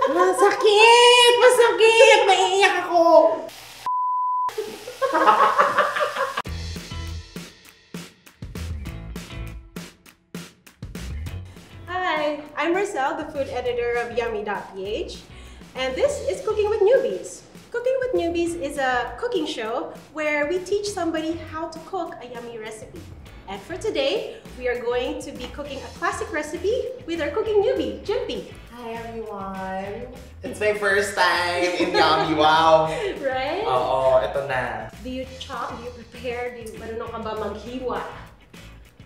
Masakit! Masakit! Naiiyak ako! Hi, I'm Marcel, the food editor of Yummy.ph, and this is Cooking with Newbies. Cooking with Newbies is a cooking show where we teach somebody how to cook a yummy recipe. And for today, we are going to be cooking a classic recipe with our cooking newbie, Jimpy. Hi everyone! It's my first time in Yummy, wow! Right? Oo, ito na. Do you chop? Do you prepare? Marunong ka ba maghiwa?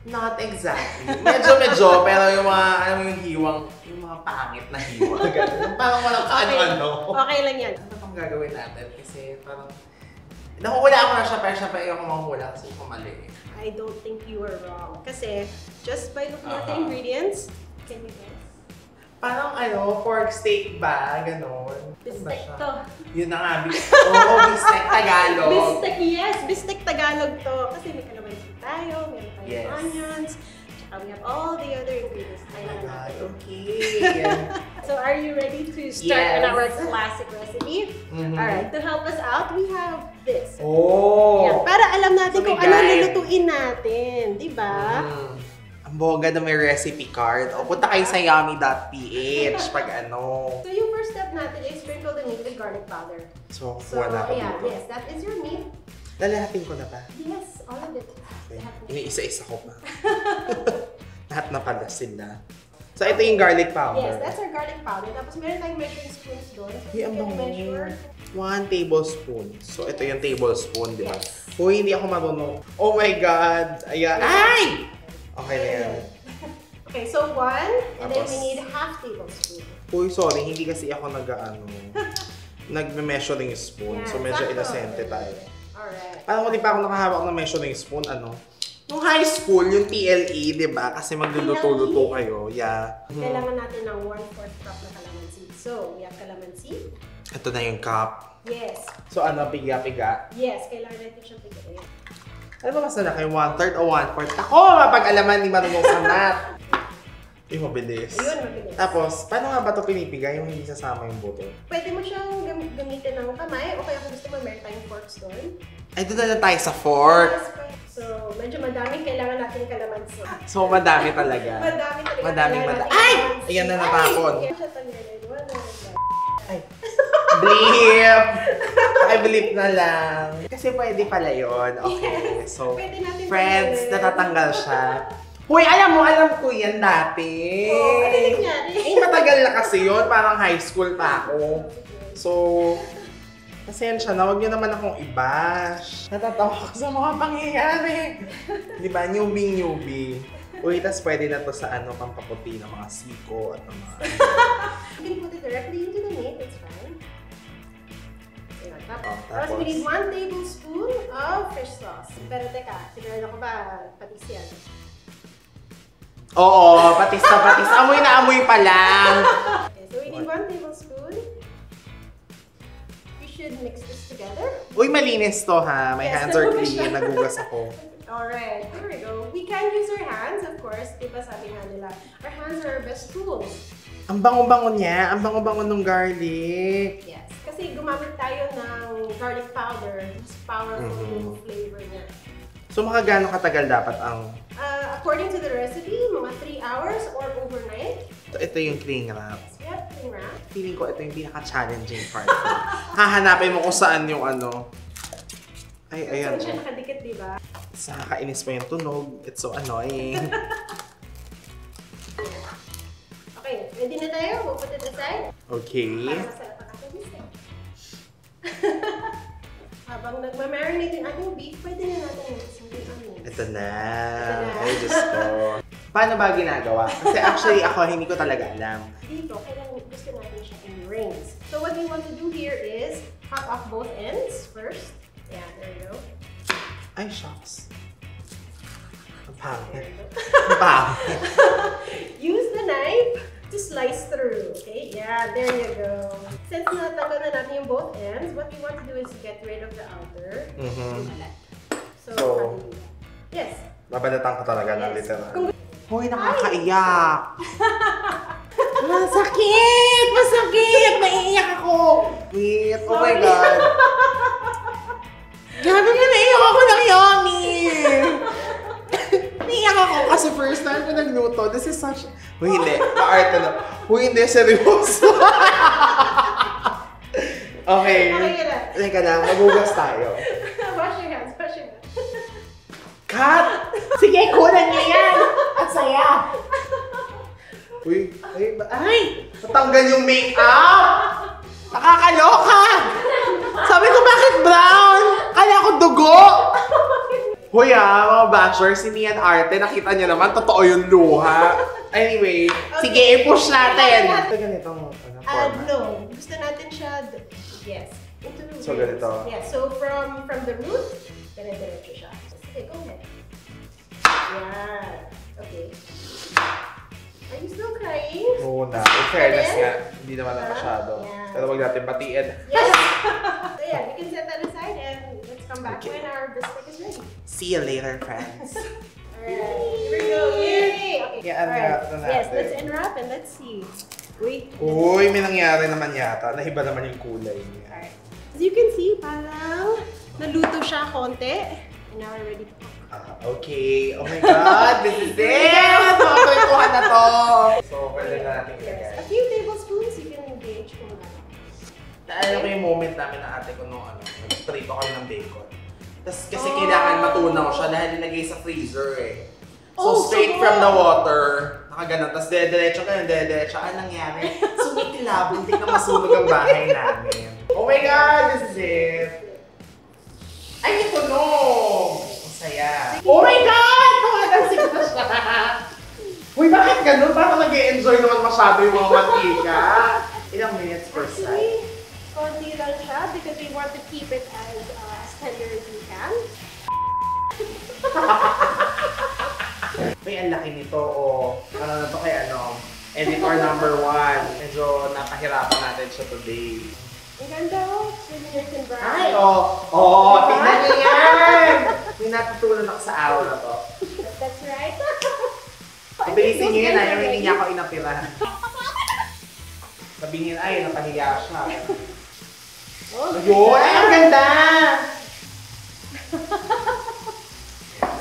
Not exactly. Medyo, pero yung mga, alam mo yung hiwang, yung mga pangit na hiwa. Ganun. Parang walang ano-ano. Okay lang yan. Ano pang gagawin natin? Kasi parang, nakuhula ko na siya, pero siya pa yung mahuhula kasi kumali. I don't think you are wrong. Kasi, just by looking at the ingredients, can you guess? Parang pork steak ba? Ganon. Bistek to. Yun na nga. Oo, bistek Tagalog. Bistek, yes! Bistek Tagalog to. Kasi may kalamansi tayo, meron tayong onions, tsaka we have all the other ingredients. Oh my God, okay. So are you ready to start on our classic recipe? Alright, to help us out, we have this. Oh! Yan, para alam natin kung ano lulutuin natin. Diba? Ang bongga na may recipe card. O, punta kayo sa yummy.ph pag ano. So yung first step natin is sprinkle the meat with garlic powder. So wala ka dito. Yes, that is your meat. Lalahatin ko na ba? Yes, all of it. Okay. Iniisa-isa ko pa. Lahat na pala sila. So ito yung garlic powder. Yes, that's our garlic powder. Tapos meron tayong measuring spoons doon. Hey, ang bango. Measure. 1 tablespoon. So ito yung tablespoon, di ba? Uy, hindi ako marunong. Oh my God! Ayan. Ay! Okay na yan. Okay, so 1, and then Tapos, we need half tablespoon. Uy, sorry. Hindi kasi ako nagme-measuring spoon. Yeah, So medyo sakto. inosente tayo. Alright. Parang hindi pa ako nakahawak ng measuring spoon, Nung high school, yung TLE, di ba? Kasi magluluto-luto kayo. Yeah. Kailangan natin ng 1/4 cup na calamansi. So, we have calamansi. Ito na yung cup. Yes. So piga-piga? Yes, kailangan natin siyang pigain. Ano ba mas malaki? 1/3 o 1/4? Ako! Mapag-alaman ni marunong sa math. Yung mabilis. Ayun, mabilis. Tapos, paano nga ba ito pinipiga yung hindi sasama yung buto? Pwede mo siyang gamitin ng kamay o kaya kung gusto mo meron tayong forks doon. Ay, doon na lang tayo sa fork. Yes, so, medyo madami kailangan natin kalamansi. So, madami talaga. Madami talaga. Madaming kailangan natin Ay! kalamansi. Ayan na natapon. Ay! Siya tanggalin. Wala. Ay. Bleep! Ay, bleep na lang. Kasi pwede pala yun. Okay. So, Pwede natin friends, tanggalin. natatanggal siya. Uy, alam ko yan dati. Oo, ano nangyari? Eh, matagal na kasi yun. Parang high school pa ako. So, pasensya na. Huwag niyo naman akong i-bash. Natatawa ko sa mga pangyayari. Di ba? Newbie. Uy, tas pwede na to sa pampaputi ng mga siko at ng mga... You can put it directly into the meat. It's fine. Ayan, tapos we need 1 tablespoon of fish sauce. Pero teka, sigurado ko ba patis yan? Oo, patis na patis. Amoy na amoy pa lang. Okay, so we need 1 tablespoon. We should mix this together. Uy, malinis to ha. My Yes, hands are nagugas clean. siya. Nagugas ako. Alright, here we go. We can use our hands, of course. Diba sabi nga nila, our hands are our best tools. Ang bango-bango niya. Ang bango-bango ng garlic. Yes, kasi gumamit tayo ng garlic powder. Mas powerful yung flavor niya. So, mga gano'ng katagal dapat ang... According to the recipe, mga 3 hours or overnight. Ito yung cling wrap. Yep, cling wrap. Feeling ko ito yung pinaka-challenging part ko. Hahanapin mo kung saan yung Ay, ayan. So, siya nakadikit, diba? Nakakainis pa yung tunog. It's so annoying. Okay, ready na tayo? We'll put it aside. Okay. Para masarap ang ating biscuit. Habang nagmamarinate yung ating beef, pwede na natin yung onions. Ito na. Ito na. Ay, Diyos ko. Paano ba ginagawa? Kasi actually ako hindi ko talaga alam. Dito, kailangan gusto natin siya in rings. So what we want to do here is cut off both ends first. Yeah, there you go. Ay, shucks. Ang There pangit. you go. Ang pangit. Use the knife to slice through. Okay, yeah, there you go. Since natanggal na natin yung both ends, what we want to do is get rid of the outer. So, how do you do that? Yes. Babalatan ko talaga ng Yes. literal. Hoy, nakakaiyak! Masakit! Masakit! Uy, hindi, seryoso. Okay. Okay ka na. Teka lang, magugas tayo. Wash your hands, wash your hands. Cut! Sige, kunan niyo yan! Ang saya! Uy, ay! Natanggal yung makeup! Nakakaloka! Sabi ko, bakit brown? Kala ko dugo! Hoy mga bashers, si Mian Arte, nakita niyo naman, totoo yung luha. Anyway, sige, i-push natin. Ito ganitong format. No. Gusto natin siya, yes. Into the So, roots. ganito. Yeah, so from the root, dire-diretso siya. Okay, go ahead. Yeah. Okay. Are you still crying? Muna. In fairness And then, nga, hindi naman na masyado. yeah. Pero wag natin batiin. Yes! So yeah, we can set that aside and let's come back Okay. when our biscuit is ready. See you later, friends. Alright, here we go. Yay! Okay. Yeah, unwrap na natin. Yes, let's unwrap and let's see. Wait. Uy, may nangyari naman yata. Nahiba naman yung kulay niya. Alright. As you can see, parang naluto siya konti. And now we're ready to cook. Okay. Oh my God, this is it! Mga kwentuhan na to! So, pwede na natin Yes. A ilagay. few tablespoons, you can gauge kung ano. Naalala ko yung moment namin ng ate ko nung nag-prito kami ng bacon. Tapos kasi kailangan matunaw siya dahil nilagay sa freezer eh. So, straight from the water, nakaganon. Tapos dire-diretso ka ng dire-diretso. Anong nangyari? Sumitilab, hindi na masunog ang bahay namin. Oh my God, this is it! Ay, may tunog! Ang saya. Oh my God! Tumatansik na siya! Uy, bakit ganun? Parang nag-e-enjoy naman masyado yung mga mantika. Ilang minutes per side? Actually, konti lang siya because we want to keep it as tender as we can. May ang laki nito o ano na to kay editor number 1. Medyo napahirapan natin siya today. Ang ganda oh, sweeteners and brown. Ay, tingnan niyo yan! May natutunan ako sa araw na to. That's right. Pabilisin niyo yun, ayaw hindi niya ako inapira. Sabihin, ay, napahiya siya. Oh, Ayun, ay, ang ganda!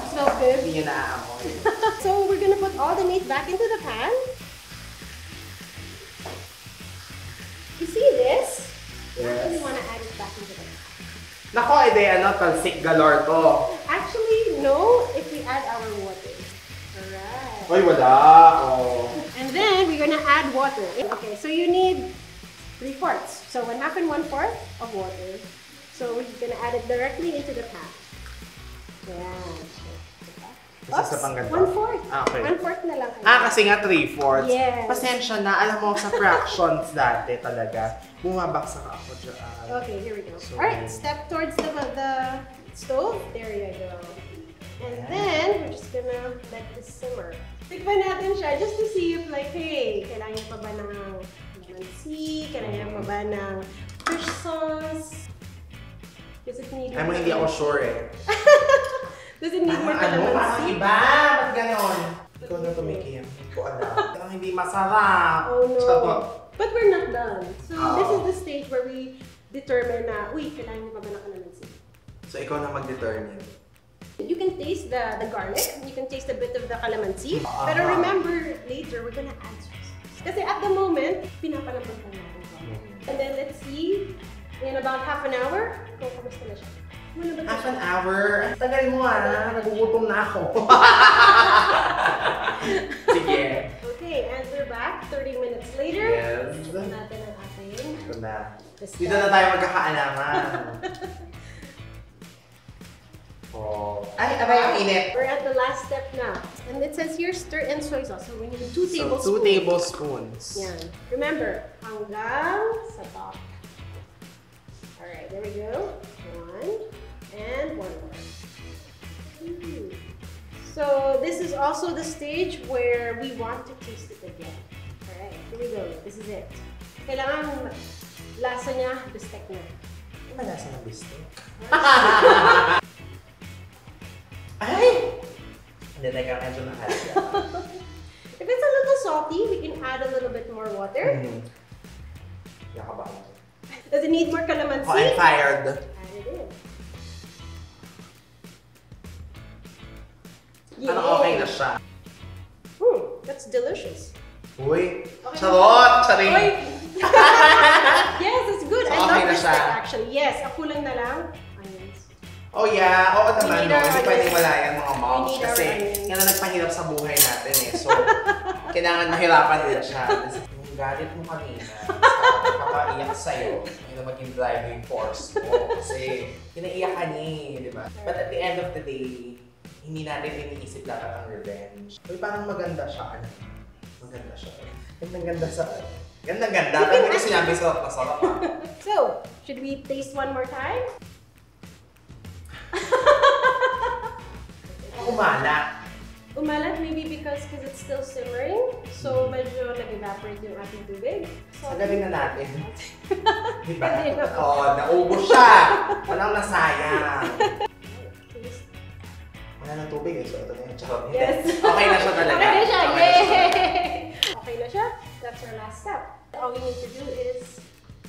smells good. Hindi niya naaamoy. So we're gonna put all the meat back into the pan. You see this? You actually Yes. want to add it back into the pan. Nako, talsik galore to. Actually, no, if we add our water. Alright. Ay, wala. Oh. And then we're gonna add water. Okay, so you need 3/4. So 1/2 and 1/4 of water. So we're gonna add it directly into the pan. Yeah. Isa sa pangganto. 1/4. Okay. 1/4 na lang. Kasi nga 3/4. Yes. Pasensya na, alam mo sa fractions dati talaga. Bumabaksak ako dyan. Okay, here we go. So- Alright, step towards the stove. There you go. And then, we're just gonna let this simmer. Tikman natin siya just to see if like, hey, kailangan niya pa ba ng calamansi? Kailangan niya pa ba ng fish sauce? Does it need Ay mo, hindi ako sure eh. Does it need more Parang calamansi? iba? Ba't ganon? Ikaw na tumikim. Hindi ko alam. Parang hindi masarap. Oh no. Charot. But we're not done. So Oo. this is the stage where we determine na, uy, kailangan niya pa ba ng calamansi? So ikaw na mag-determine. You can taste the garlic, you can taste a bit of the calamansi. Ah. Pero remember, later, we're gonna add sauce. Kasi at the moment, pinapalambot lang natin siya. And then let's see, in about half an hour, kung kamusta na siya. Ano ba Half siya? an hour? Tagal mo nagugutom na ako. Sige. Okay, and we're back 30 minutes later. Yes. Tignan natin ang ating Ito na. biscuit. Dito na tayo magkakaalaman. Oh. Ay, abay ang init. We're at the last step now. And it says here, stir in soy sauce. So we need 2 tablespoons. So, 2 tablespoons. Yan. Remember, hanggang sa top. Alright, there we go. 1 and 1 more. So this is also the stage where we want to taste it again. Alright, here we go. This is it. Kailangan lasa niya, bistek na. Ano ba lasa ng bistek? Ay! Hindi, teka, medyo nakalya. If it's a little salty, we can add a little bit more water. Yakabahan. Does it need more calamansi? Oh, I'm tired. Add it in. Ano okay na siya? That's delicious. Uy, Okay charot! na. Charing! Uy! Yes, it's good. So, I okay love na this siya. stick actually. Yes, ako lang na lang. Onions. Oh yeah, oo naman, We need no? our Hindi pwedeng onions. wala yan mga moms. We need our Kasi onions. yan ang nagpahirap sa buhay natin eh. So, kailangan mahirapan din siya. Yung galit mo kanina, kapaiyak sa'yo, yun ang maging driving force mo. Kasi pinaiyak ka niya eh, di ba? But at the end of the day, hindi natin iniisip dapat ang revenge. Uy, parang maganda siya. Ano? Maganda siya. Gandang-ganda sa... Gandang-ganda. Pero hindi ko sinabi sarap na sarap ah. So, should we taste one more time? Umala. Umalat maybe because it's still simmering. So, medyo nag-evaporate yung ating tubig. So, Sagalin na natin. Diba? Hindi na. Oo, naubos siya. Walang nasayang. taste. Wala ng tubig eh, so ito na yung charot. Hindi. Yes. Okay na siya talaga. Okay na siya. Okay na siya. Yay! Okay na siya. That's our last step. All we need to do is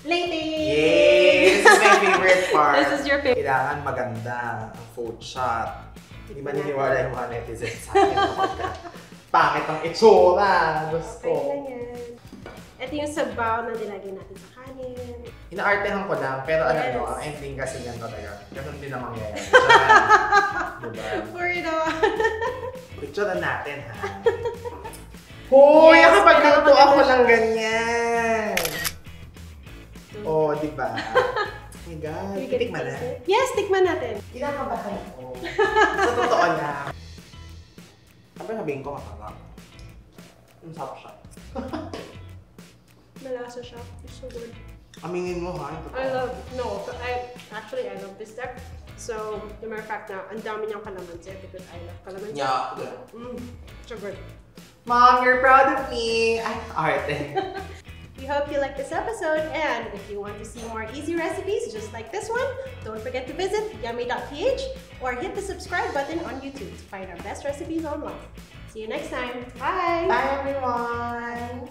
plating. Yay! This is my favorite part. This is your favorite. Kailangan maganda ang food shot. Hindi ba niniwala yung mga netizens sa akin kapag pangit ang itsura. Gusto. Okay na yan. Ito yung sabaw na nilagay natin sa kanin. Inaartehan ko lang, pero alam Yes. nyo, ang ending kasi yan talaga. Ganun din ang mangyayari. Diyan. Diba? Pour it on. Picture natin ha. Hoy, Yes, kapag pero nagto ako maganda lang siya. ganyan. Oh, di ba? Oh my God. We can Tikman na. taste it. Yes, tikman natin. Kinakabahan ako. Sa totoo lang. Sabihin ko masarap. Ang sarap siya. Malasa siya. It's so good. Aminin mo ha. Totoo. I love this deck. So, the matter of fact na, ang dami niyang kalamansi because I love kalamansi. Yeah. So good. Mom, you're proud of me. Ay, arte. We hope you like this episode, and if you want to see more easy recipes just like this one, don't forget to visit yummy.ph or hit the subscribe button on YouTube to find our best recipes online. See you next time. Bye! Bye everyone.